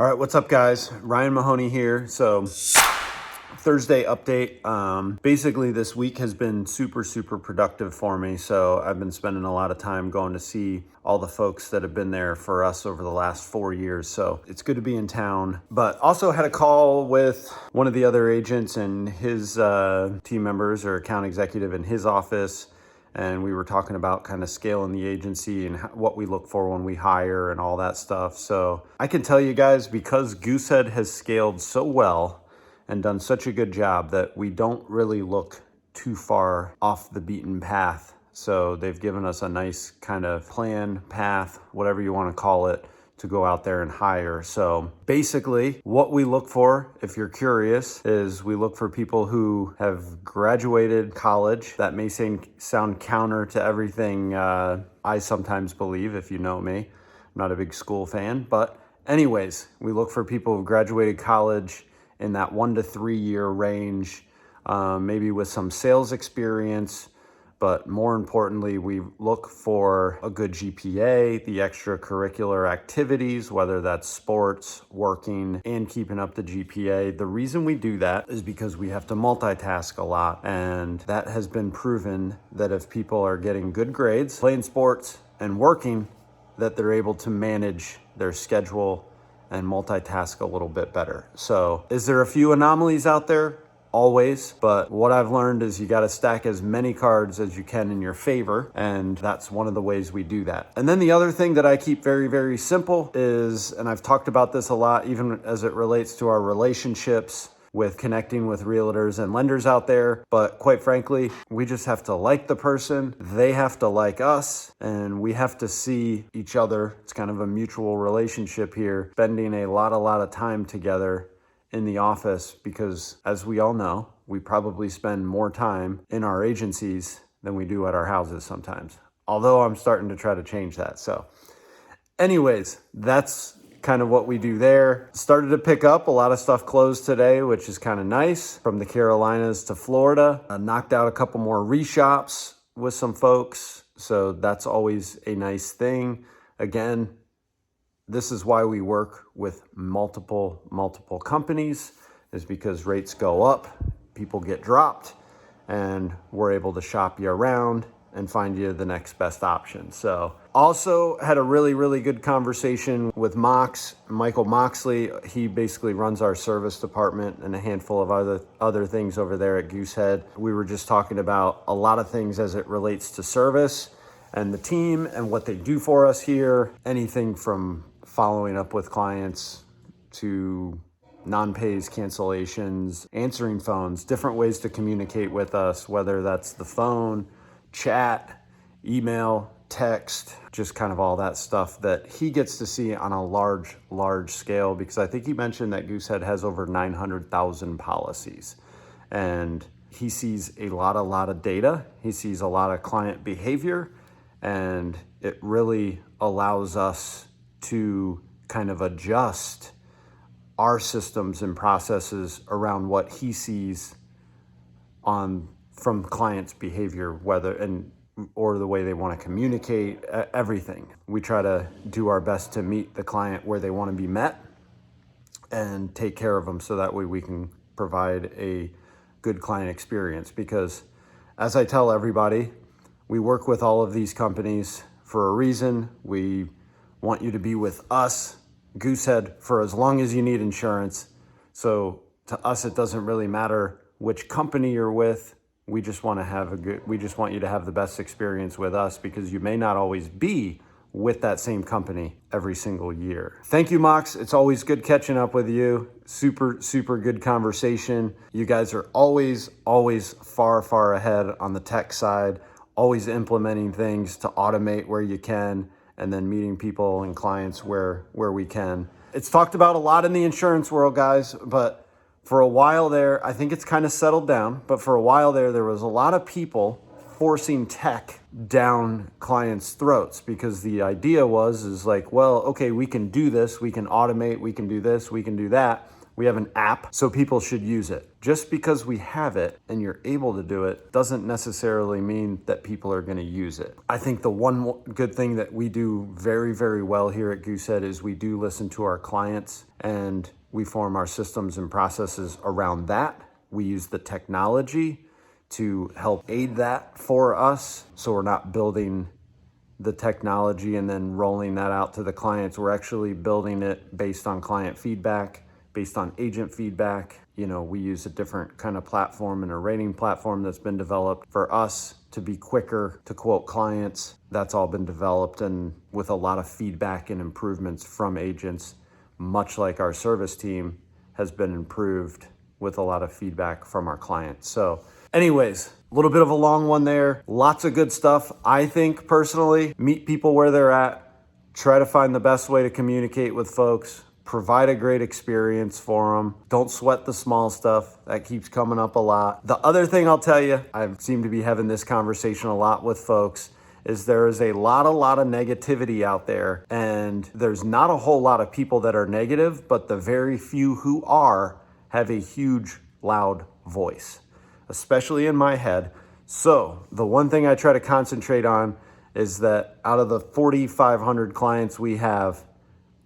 All right, what's up, guys? Ryan Mahoney here. So, Thursday update. Basically, this week has been super productive for me. So, I've been spending a lot of time going to see all the folks that have been there for us over the last 4 years. So, it's good to be in town. But also had a call with one of the other agents and his team members or account executive in his office. And we were talking about kind of scaling the agency and what we look for when we hire and all that stuff. So I can tell you guys, because Goosehead has scaled so well and done such a good job, that we don't really look too far off the beaten path. So they've given us a nice kind of plan, path, whatever you want to call it, to go out there and hire. So basically what we look for, if you're curious, is we look for people who have graduated college. That may sound counter to everything I sometimes believe, if you know me. I'm not a big school fan, but anyways, we look for people who graduated college in that 1 to 3 year range, maybe with some sales experience. But more importantly, we look for a good GPA, the extracurricular activities, whether that's sports, working, and keeping up the GPA. The reason we do that is because we have to multitask a lot. And that has been proven that if people are getting good grades, playing sports, and working, that they're able to manage their schedule and multitask a little bit better. So is there a few anomalies out there? Always, but what I've learned is you got to stack as many cards as you can in your favor, and that's one of the ways we do that. And then the other thing that I keep very simple is, and I've talked about this a lot, even as it relates to our relationships with connecting with realtors and lenders out there, but quite frankly, we just have to like the person, they have to like us, and we have to see each other. It's kind of a mutual relationship here, spending a lot of time together in the office, because as we all know, we probably spend more time in our agencies than we do at our houses sometimes. Although I'm starting to try to change that. So anyways, that's kind of what we do there. Started to pick up. A lot of stuff closed today, which is kind of nice. From the Carolinas to Florida. Knocked out a couple more reshops with some folks. So that's always a nice thing. Again, this is why we work with multiple companies, is because rates go up, people get dropped, and we're able to shop you around and find you the next best option. So also had a really good conversation with Michael Moxley. He basically runs our service department and a handful of other things over there at Goosehead. We were just talking about a lot of things as it relates to service and the team and what they do for us here. Anything from following up with clients to non-pays, cancellations, answering phones, different ways to communicate with us, whether that's the phone, chat, email, text, just kind of all that stuff that he gets to see on a large scale, because I think he mentioned that Goosehead has over 900,000 policies, and he sees a lot of data. He sees a lot of client behavior, and it really allows us to kind of adjust our systems and processes around what he sees from clients' behavior, or the way they want to communicate, everything. We try to do our best to meet the client where they want to be met and take care of them, so that way we can provide a good client experience. Because as I tell everybody, we work with all of these companies for a reason. We want you to be with us, Goosehead, for as long as you need insurance. So to us, it doesn't really matter which company you're with. We just want you to have the best experience with us, because you may not always be with that same company every single year. Thank you, Mox. It's always good catching up with you. Super good conversation. You guys are always far ahead on the tech side, always implementing things to automate where you can, and then meeting people and clients where we can. It's talked about a lot in the insurance world, guys, but for a while there, I think it's kind of settled down, but for a while there was a lot of people forcing tech down clients' throats, because the idea is like, well, okay, we can do this, we can automate, we can do this, we can do that. We have an app, so people should use it. Just because we have it and you're able to do it doesn't necessarily mean that people are going to use it. I think the one good thing that we do very, very well here at Goosehead is we do listen to our clients, and we form our systems and processes around that. We use the technology to help aid that for us, so we're not building the technology and then rolling that out to the clients. We're actually building it based on client feedback, based on agent feedback. You know, we use a different kind of platform and a rating platform that's been developed for us to be quicker to quote clients. That's all been developed, and with a lot of feedback and improvements from agents, much like our service team has been improved with a lot of feedback from our clients. So anyways, a little bit of a long one there. Lots of good stuff. I think personally, meet people where they're at, try to find the best way to communicate with folks, provide a great experience for them. Don't sweat the small stuff. That keeps coming up a lot. The other thing I'll tell you, I seem to be having this conversation a lot with folks, is there is a lot of negativity out there, and there's not a whole lot of people that are negative, but the very few who are have a huge, loud voice, especially in my head. So the one thing I try to concentrate on is that out of the 4,500 clients we have,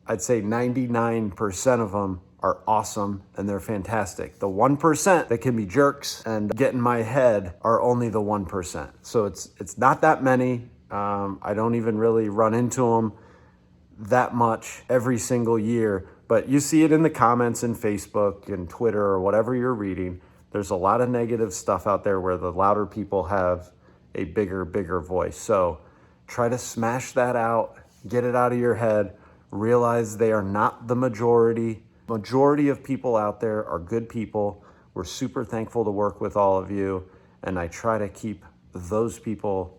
I'd say 99% of them are awesome and they're fantastic. The 1% that can be jerks and get in my head are only the 1%. So it's not that many. I don't even really run into them that much every single year, but you see it in the comments in Facebook and Twitter or whatever you're reading. There's a lot of negative stuff out there where the louder people have a bigger voice. So try to smash that out, get it out of your head, realize they are not the majority. Majority of people out there are good people. We're super thankful to work with all of you, and I try to keep those people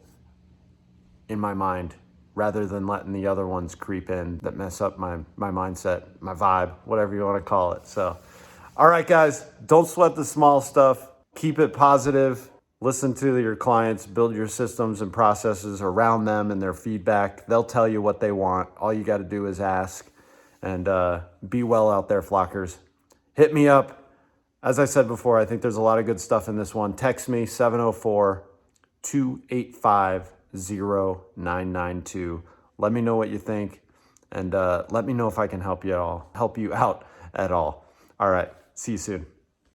in my mind rather than letting the other ones creep in that mess up my mindset, my vibe, whatever you want to call it. So, all right, guys, don't sweat the small stuff. Keep it positive. Listen to your clients, build your systems and processes around them and their feedback. They'll tell you what they want. All you got to do is ask, and be well out there, flockers. Hit me up. As I said before, I think there's a lot of good stuff in this one. Text me 704-285-0992. Let me know what you think, and let me know if I can help you out at all. All right, see you soon.